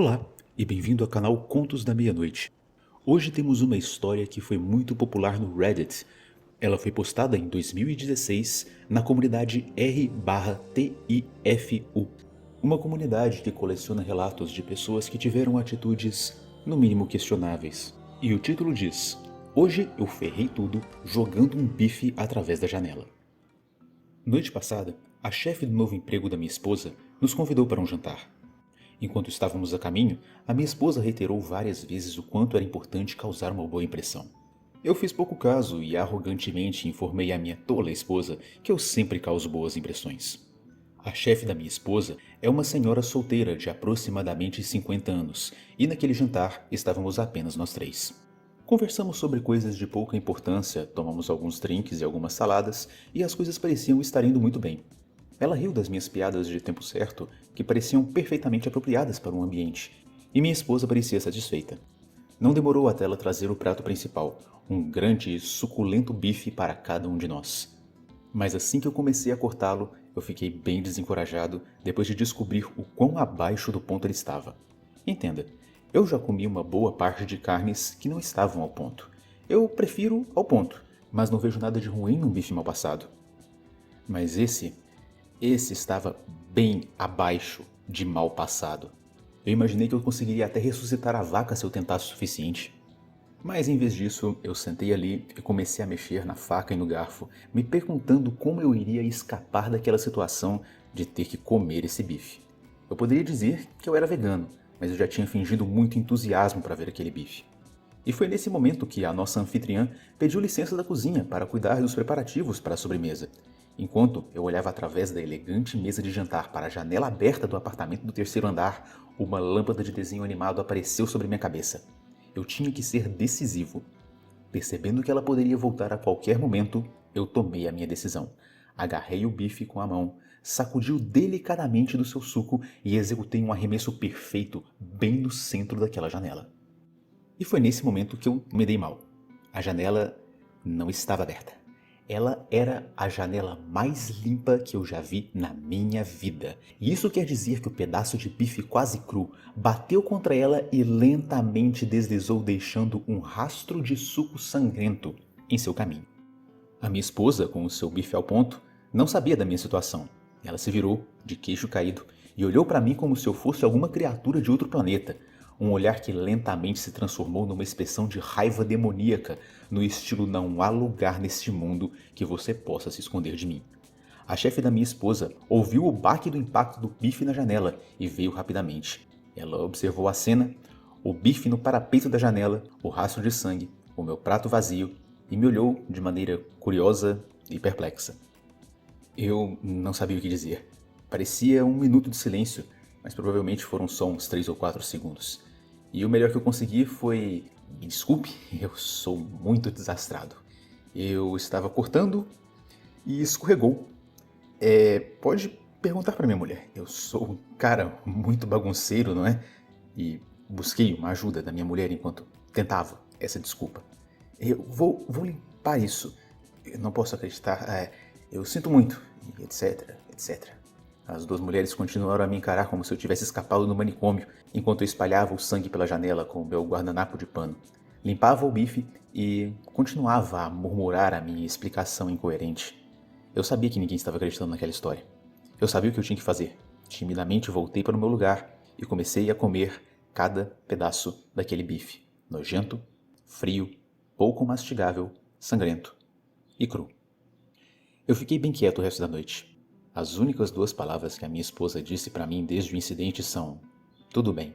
Olá e bem-vindo ao canal Contos da Meia-Noite. Hoje temos uma história que foi muito popular no Reddit. Ela foi postada em 2016 na comunidade r/TIFU, uma comunidade que coleciona relatos de pessoas que tiveram atitudes, no mínimo, questionáveis. E o título diz: Hoje eu ferrei tudo jogando um bife através da janela. Noite passada, a chefe do novo emprego da minha esposa nos convidou para um jantar. Enquanto estávamos a caminho, a minha esposa reiterou várias vezes o quanto era importante causar uma boa impressão. Eu fiz pouco caso e arrogantemente informei a minha tola esposa que eu sempre causo boas impressões. A chefe da minha esposa é uma senhora solteira de aproximadamente 50 anos e naquele jantar estávamos apenas nós três. Conversamos sobre coisas de pouca importância, tomamos alguns drinks e algumas saladas e as coisas pareciam estar indo muito bem. Ela riu das minhas piadas de tempo certo, que pareciam perfeitamente apropriadas para o ambiente, e minha esposa parecia satisfeita. Não demorou até ela trazer o prato principal, um grande e suculento bife para cada um de nós. Mas assim que eu comecei a cortá-lo, eu fiquei bem desencorajado depois de descobrir o quão abaixo do ponto ele estava. Entenda, eu já comi uma boa parte de carnes que não estavam ao ponto. Eu prefiro ao ponto, mas não vejo nada de ruim num bife mal passado. Mas esse estava bem abaixo de mal passado. Eu imaginei que eu conseguiria até ressuscitar a vaca se eu tentasse o suficiente. Mas em vez disso, eu sentei ali e comecei a mexer na faca e no garfo, me perguntando como eu iria escapar daquela situação de ter que comer esse bife. Eu poderia dizer que eu era vegano, mas eu já tinha fingido muito entusiasmo para ver aquele bife. E foi nesse momento que a nossa anfitriã pediu licença da cozinha para cuidar dos preparativos para a sobremesa. Enquanto eu olhava através da elegante mesa de jantar para a janela aberta do apartamento do terceiro andar, uma lâmpada de desenho animado apareceu sobre minha cabeça. Eu tinha que ser decisivo. Percebendo que ela poderia voltar a qualquer momento, eu tomei a minha decisão. Agarrei o bife com a mão, sacudi-o delicadamente do seu suco e executei um arremesso perfeito bem no centro daquela janela. E foi nesse momento que eu me dei mal. A janela não estava aberta. Ela era a janela mais limpa que eu já vi na minha vida. E isso quer dizer que o pedaço de bife quase cru bateu contra ela e lentamente deslizou, deixando um rastro de suco sangrento em seu caminho. A minha esposa, com o seu bife ao ponto, não sabia da minha situação. Ela se virou, de queixo caído, e olhou para mim como se eu fosse alguma criatura de outro planeta. Um olhar que lentamente se transformou numa expressão de raiva demoníaca, no estilo não há lugar neste mundo que você possa se esconder de mim. A chefe da minha esposa ouviu o baque do impacto do bife na janela e veio rapidamente. Ela observou a cena, o bife no parapeito da janela, o rastro de sangue, o meu prato vazio e me olhou de maneira curiosa e perplexa. Eu não sabia o que dizer. Parecia um minuto de silêncio, mas provavelmente foram só uns 3 ou 4 segundos. E o melhor que eu consegui foi: me desculpe, eu sou muito desastrado. Eu estava cortando e escorregou. Pode perguntar para minha mulher. Eu sou um cara muito bagunceiro, não é? E busquei uma ajuda da minha mulher enquanto tentava essa desculpa. Eu vou limpar isso. Eu não posso acreditar. Eu sinto muito, etc, etc. As duas mulheres continuaram a me encarar como se eu tivesse escapado do manicômio, enquanto eu espalhava o sangue pela janela com o meu guardanapo de pano. Limpava o bife e continuava a murmurar a minha explicação incoerente. Eu sabia que ninguém estava acreditando naquela história. Eu sabia o que eu tinha que fazer. Timidamente voltei para o meu lugar e comecei a comer cada pedaço daquele bife. Nojento, frio, pouco mastigável, sangrento e cru. Eu fiquei bem quieto o resto da noite. As únicas 2 palavras que a minha esposa disse para mim desde o incidente são: tudo bem.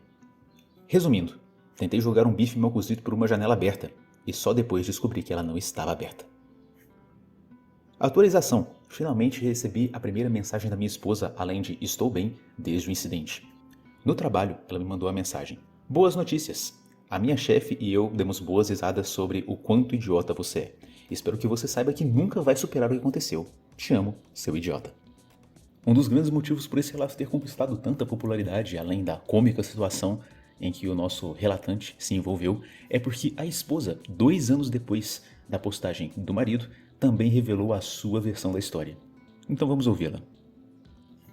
Resumindo, tentei jogar um bife mal cozido por uma janela aberta e só depois descobri que ela não estava aberta. Atualização. Finalmente recebi a primeira mensagem da minha esposa, além de estou bem desde o incidente. No trabalho, ela me mandou a mensagem: boas notícias. A minha chefe e eu demos boas risadas sobre o quanto idiota você é. Espero que você saiba que nunca vai superar o que aconteceu. Te amo, seu idiota. Um dos grandes motivos por esse relato ter conquistado tanta popularidade, além da cômica situação em que o nosso relatante se envolveu, é porque a esposa, 2 anos depois da postagem do marido, também revelou a sua versão da história. Então vamos ouvi-la.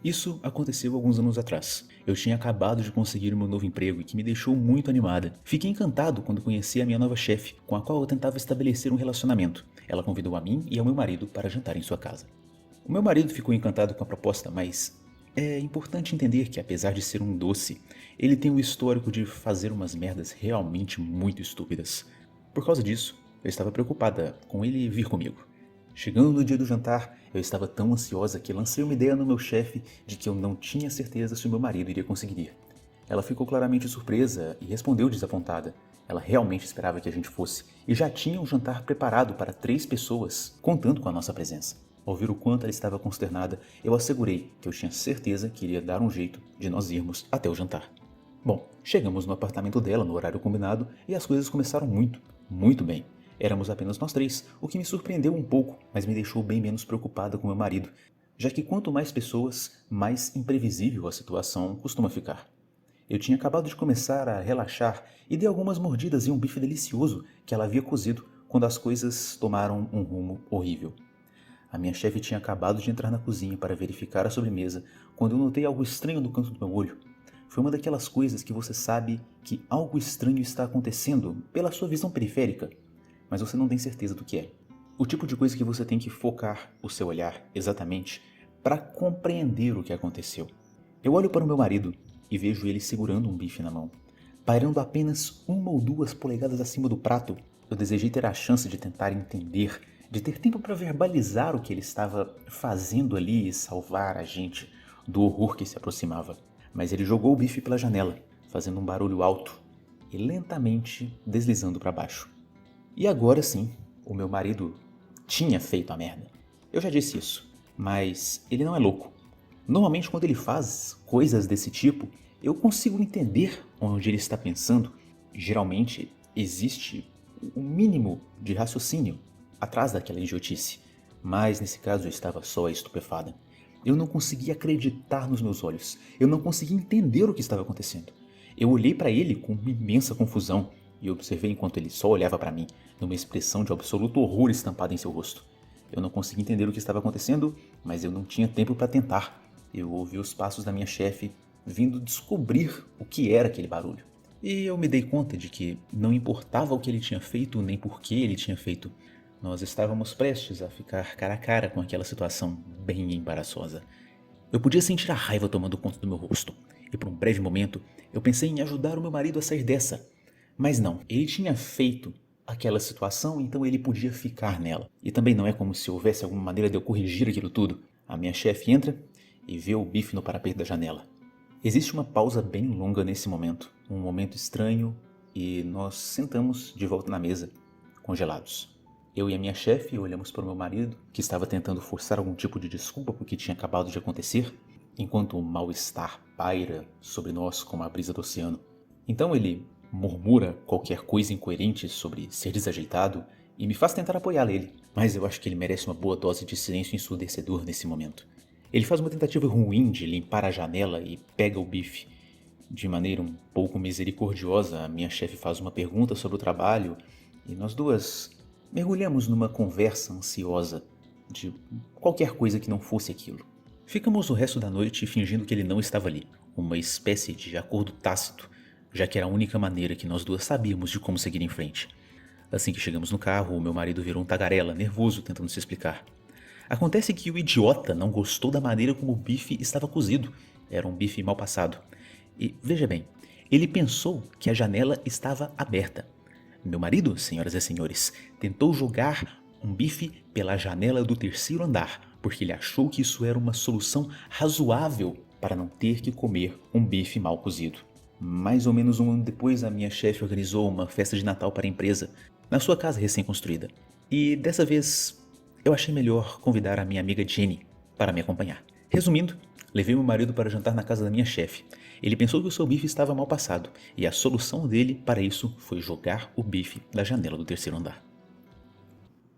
Isso aconteceu alguns anos atrás. Eu tinha acabado de conseguir meu novo emprego e que me deixou muito animada. Fiquei encantado quando conheci a minha nova chefe, com a qual eu tentava estabelecer um relacionamento. Ela convidou a mim e ao meu marido para jantar em sua casa. O meu marido ficou encantado com a proposta, mas é importante entender que, apesar de ser um doce, ele tem o histórico de fazer umas merdas realmente muito estúpidas. Por causa disso, eu estava preocupada com ele vir comigo. Chegando no dia do jantar, eu estava tão ansiosa que lancei uma ideia no meu chefe de que eu não tinha certeza se o meu marido iria conseguir ir. Ela ficou claramente surpresa e respondeu desapontada. Ela realmente esperava que a gente fosse e já tinha um jantar preparado para 3 pessoas, contando com a nossa presença. Ao ver o quanto ela estava consternada, eu assegurei que eu tinha certeza que iria dar um jeito de nós irmos até o jantar. Bom, chegamos no apartamento dela no horário combinado e as coisas começaram muito bem. Éramos apenas nós 3, o que me surpreendeu um pouco, mas me deixou bem menos preocupada com meu marido, já que quanto mais pessoas, mais imprevisível a situação costuma ficar. Eu tinha acabado de começar a relaxar e dei algumas mordidas em um bife delicioso que ela havia cozido quando as coisas tomaram um rumo horrível. A minha chefe tinha acabado de entrar na cozinha para verificar a sobremesa quando eu notei algo estranho no canto do meu olho. Foi uma daquelas coisas que você sabe que algo estranho está acontecendo pela sua visão periférica, mas você não tem certeza do que é. O tipo de coisa que você tem que focar o seu olhar exatamente para compreender o que aconteceu. Eu olho para o meu marido e vejo ele segurando um bife na mão, pairando apenas 1 ou 2 polegadas acima do prato. Eu desejei ter a chance de tentar entender, de ter tempo para verbalizar o que ele estava fazendo ali e salvar a gente do horror que se aproximava. Mas ele jogou o bife pela janela, fazendo um barulho alto e lentamente deslizando para baixo. E agora sim, o meu marido tinha feito a merda. Eu já disse isso, mas ele não é louco. Normalmente quando ele faz coisas desse tipo, eu consigo entender onde ele está pensando. Geralmente existe um mínimo de raciocínio atrás daquela idiotice, mas nesse caso eu estava só estupefada. Eu não conseguia acreditar nos meus olhos, eu não conseguia entender o que estava acontecendo. Eu olhei para ele com uma imensa confusão e observei enquanto ele só olhava para mim, numa expressão de absoluto horror estampada em seu rosto. Eu não conseguia entender o que estava acontecendo, mas eu não tinha tempo para tentar. Eu ouvi os passos da minha chefe vindo descobrir o que era aquele barulho. E eu me dei conta de que não importava o que ele tinha feito nem por que ele tinha feito. Nós estávamos prestes a ficar cara a cara com aquela situação bem embaraçosa. Eu podia sentir a raiva tomando conta do meu rosto, e por um breve momento eu pensei em ajudar o meu marido a sair dessa. Mas não, ele tinha feito aquela situação, então ele podia ficar nela. E também não é como se houvesse alguma maneira de eu corrigir aquilo tudo. A minha chefe entra e vê o bife no parapeito da janela. Existe uma pausa bem longa nesse momento, um momento estranho, e nós sentamos de volta na mesa, congelados. Eu e a minha chefe olhamos para o meu marido, que estava tentando forçar algum tipo de desculpa por que tinha acabado de acontecer, enquanto o mal-estar paira sobre nós como a brisa do oceano. Então ele murmura qualquer coisa incoerente sobre ser desajeitado e me faz tentar apoiá-lo ele, mas eu acho que ele merece uma boa dose de silêncio ensurdecedor nesse momento. Ele faz uma tentativa ruim de limpar a janela e pega o bife. De maneira um pouco misericordiosa, a minha chefe faz uma pergunta sobre o trabalho e nós duas mergulhamos numa conversa ansiosa de qualquer coisa que não fosse aquilo. Ficamos o resto da noite fingindo que ele não estava ali, uma espécie de acordo tácito, já que era a única maneira que nós duas sabíamos de como seguir em frente. Assim que chegamos no carro, o meu marido virou um tagarela, nervoso, tentando se explicar. Acontece que o idiota não gostou da maneira como o bife estava cozido. Era um bife mal passado. E, veja bem, ele pensou que a janela estava aberta. Meu marido, senhoras e senhores, tentou jogar um bife pela janela do 3º andar, porque ele achou que isso era uma solução razoável para não ter que comer um bife mal cozido. Mais ou menos um ano depois, a minha chefe organizou uma festa de Natal para a empresa, na sua casa recém-construída. E dessa vez, eu achei melhor convidar a minha amiga Jenny para me acompanhar. Resumindo, levei meu marido para jantar na casa da minha chefe. Ele pensou que o seu bife estava mal passado, e a solução dele para isso foi jogar o bife da janela do 3º andar.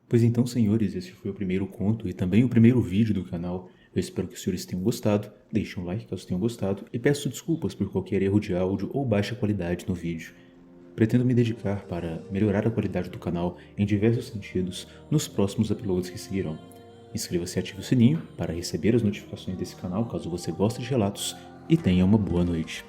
Pois então, senhores, esse foi o primeiro conto e também o primeiro vídeo do canal. Eu espero que os senhores tenham gostado, deixem um like caso tenham gostado e peço desculpas por qualquer erro de áudio ou baixa qualidade no vídeo. Pretendo me dedicar para melhorar a qualidade do canal em diversos sentidos nos próximos uploads que seguirão. Inscreva-se e ative o sininho para receber as notificações desse canal caso você goste de relatos e tenha uma boa noite.